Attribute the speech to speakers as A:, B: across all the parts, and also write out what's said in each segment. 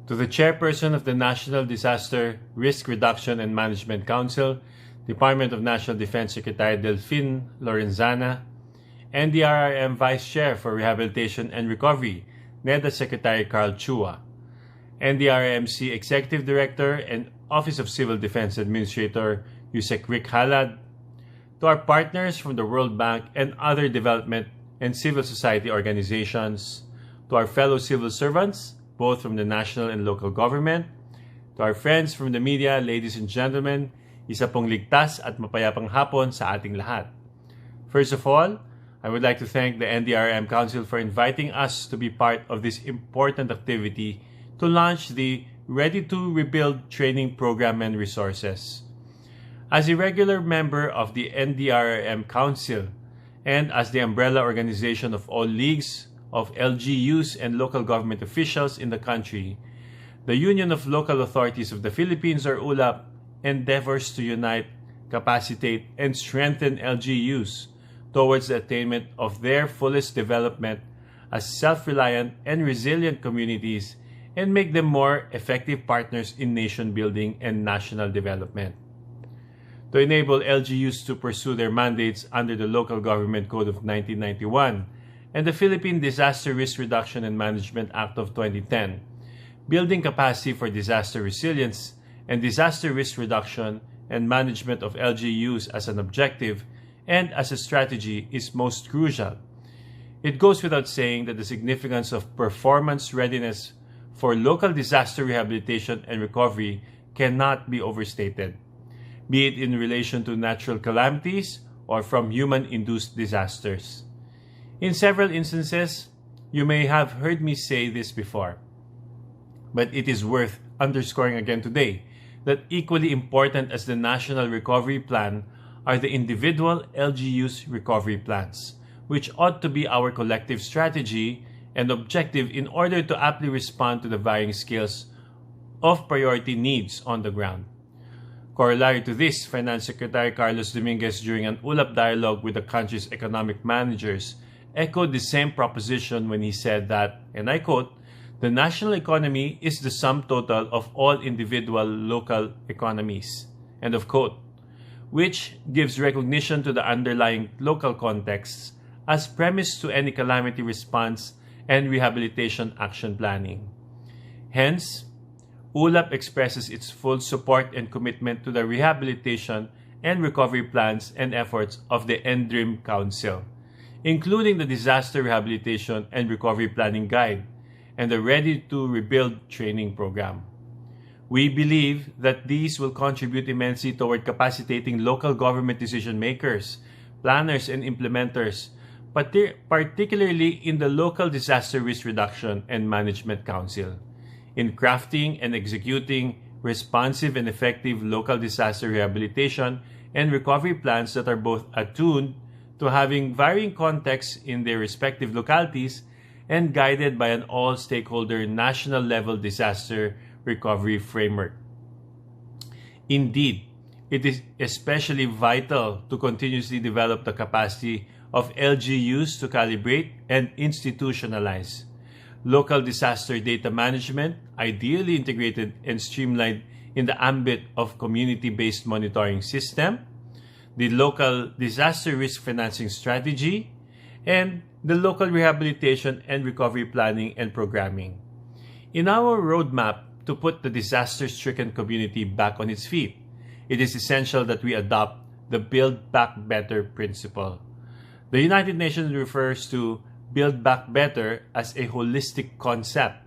A: To the Chairperson of the National Disaster Risk Reduction and Management Council, Department of National Defense Secretary Delphine Lorenzana, NDRRM Vice Chair for Rehabilitation and Recovery, NEDA Secretary Carl Chua, NDRRMC Executive Director and Office of Civil Defense Administrator Yusek Rick Halad, to our partners from the World Bank and other development and civil society organizations, to our fellow civil servants, both from the national and local government, to our friends from the media, ladies and gentlemen, isa pong ligtas at mapayapang hapon sa ating lahat. First of all, I would like to thank the NDRRM Council for inviting us to be part of this important activity to launch the Ready to Rebuild training program and resources. As a regular member of the NDRRM Council and as the umbrella organization of all leagues of LGUs and local government officials in the country, the Union of Local Authorities of the Philippines, or ULAP, endeavors to unite, capacitate, and strengthen LGUs towards the attainment of their fullest development as self-reliant and resilient communities and make them more effective partners in nation building and national development. To enable LGUs to pursue their mandates under the Local Government Code of 1991 and the Philippine Disaster Risk Reduction and Management Act of 2010, building capacity for disaster resilience and disaster risk reduction and management of LGUs as an objective and as a strategy is most crucial. It goes without saying that the significance of performance readiness for local disaster rehabilitation and recovery cannot be overstated, be it in relation to natural calamities or from human-induced disasters. In several instances, you may have heard me say this before, but it is worth underscoring again today that equally important as the National Recovery Plan are the individual LGU's recovery plans, which ought to be our collective strategy and objective in order to aptly respond to the varying scales of priority needs on the ground. Corollary to this, Finance Secretary Carlos Dominguez, during an ULAP dialogue with the country's economic managers, echoed the same proposition when he said that, and I quote, "The national economy is the sum total of all individual local economies," end of quote, which gives recognition to the underlying local contexts as premise to any calamity response and rehabilitation action planning. Hence, ULAP expresses its full support and commitment to the rehabilitation and recovery plans and efforts of the NDRIM Council, including the Disaster Rehabilitation and Recovery Planning Guide and the Ready to Rebuild training program. We believe that these will contribute immensely toward capacitating local government decision makers, planners, and implementers, particularly in the Local Disaster Risk Reduction and Management Council, in crafting and executing responsive and effective local disaster rehabilitation and recovery plans that are both attuned to having varying contexts in their respective localities and guided by an all-stakeholder national-level disaster recovery framework. Indeed, it is especially vital to continuously develop the capacity of LGUs to calibrate and institutionalize local disaster data management, ideally integrated and streamlined in the ambit of community-based monitoring system, the local disaster risk financing strategy, and the local rehabilitation and recovery planning and programming. In our roadmap to put the disaster-stricken community back on its feet, it is essential that we adopt the Build Back Better principle. The United Nations refers to Build Back Better as a holistic concept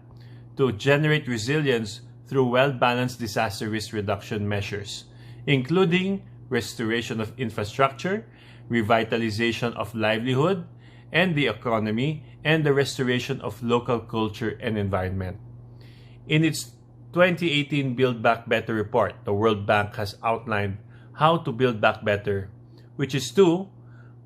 A: to generate resilience through well-balanced disaster risk reduction measures, including restoration of infrastructure, revitalization of livelihood and the economy, and the restoration of local culture and environment. In its 2018 Build Back Better report, the World Bank has outlined how to build back better, which is to,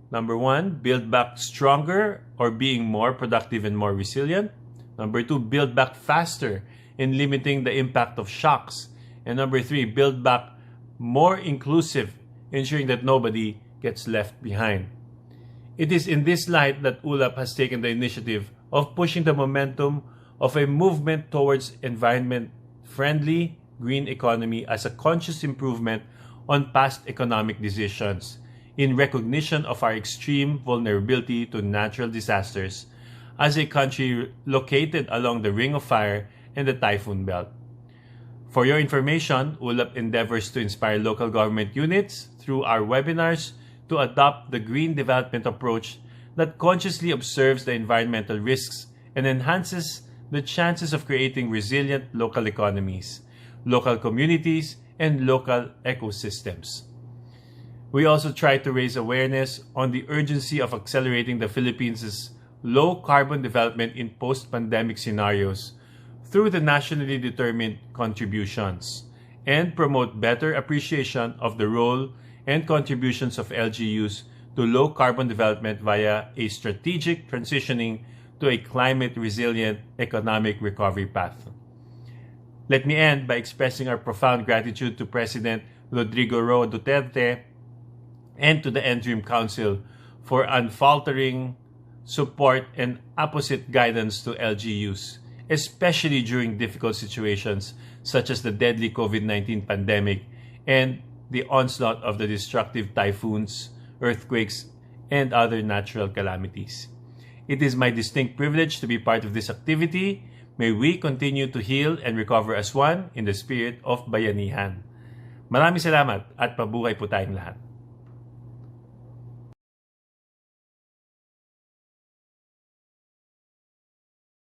A: number one, build back stronger or being more productive and more resilient. Number two, build back faster in limiting the impact of shocks. And number three, build back more inclusive, ensuring that nobody gets left behind. It is in this light that ULAP has taken the initiative of pushing the momentum of a movement towards environment-friendly green economy as a conscious improvement on past economic decisions in recognition of our extreme vulnerability to natural disasters as a country located along the Ring of Fire and the Typhoon Belt. For your information, ULAP endeavors to inspire local government units through our webinars to adopt the green development approach that consciously observes the environmental risks and enhances the chances of creating resilient local economies, local communities, and local ecosystems. We also try to raise awareness on the urgency of accelerating the Philippines' low-carbon development in post-pandemic scenarios through the nationally determined contributions and promote better appreciation of the role and contributions of LGUs to low-carbon development via a strategic transitioning to a climate-resilient economic recovery path. Let me end by expressing our profound gratitude to President Rodrigo Roa Duterte and to the Interim Council for unfaltering support and opposite guidance to LGUs, especially during difficult situations such as the deadly COVID-19 pandemic and the onslaught of the destructive typhoons, earthquakes, and other natural calamities. It is my distinct privilege to be part of this activity. May we continue to heal and recover as one in the spirit of bayanihan. Maraming salamat at pabuhay po tayong lahat.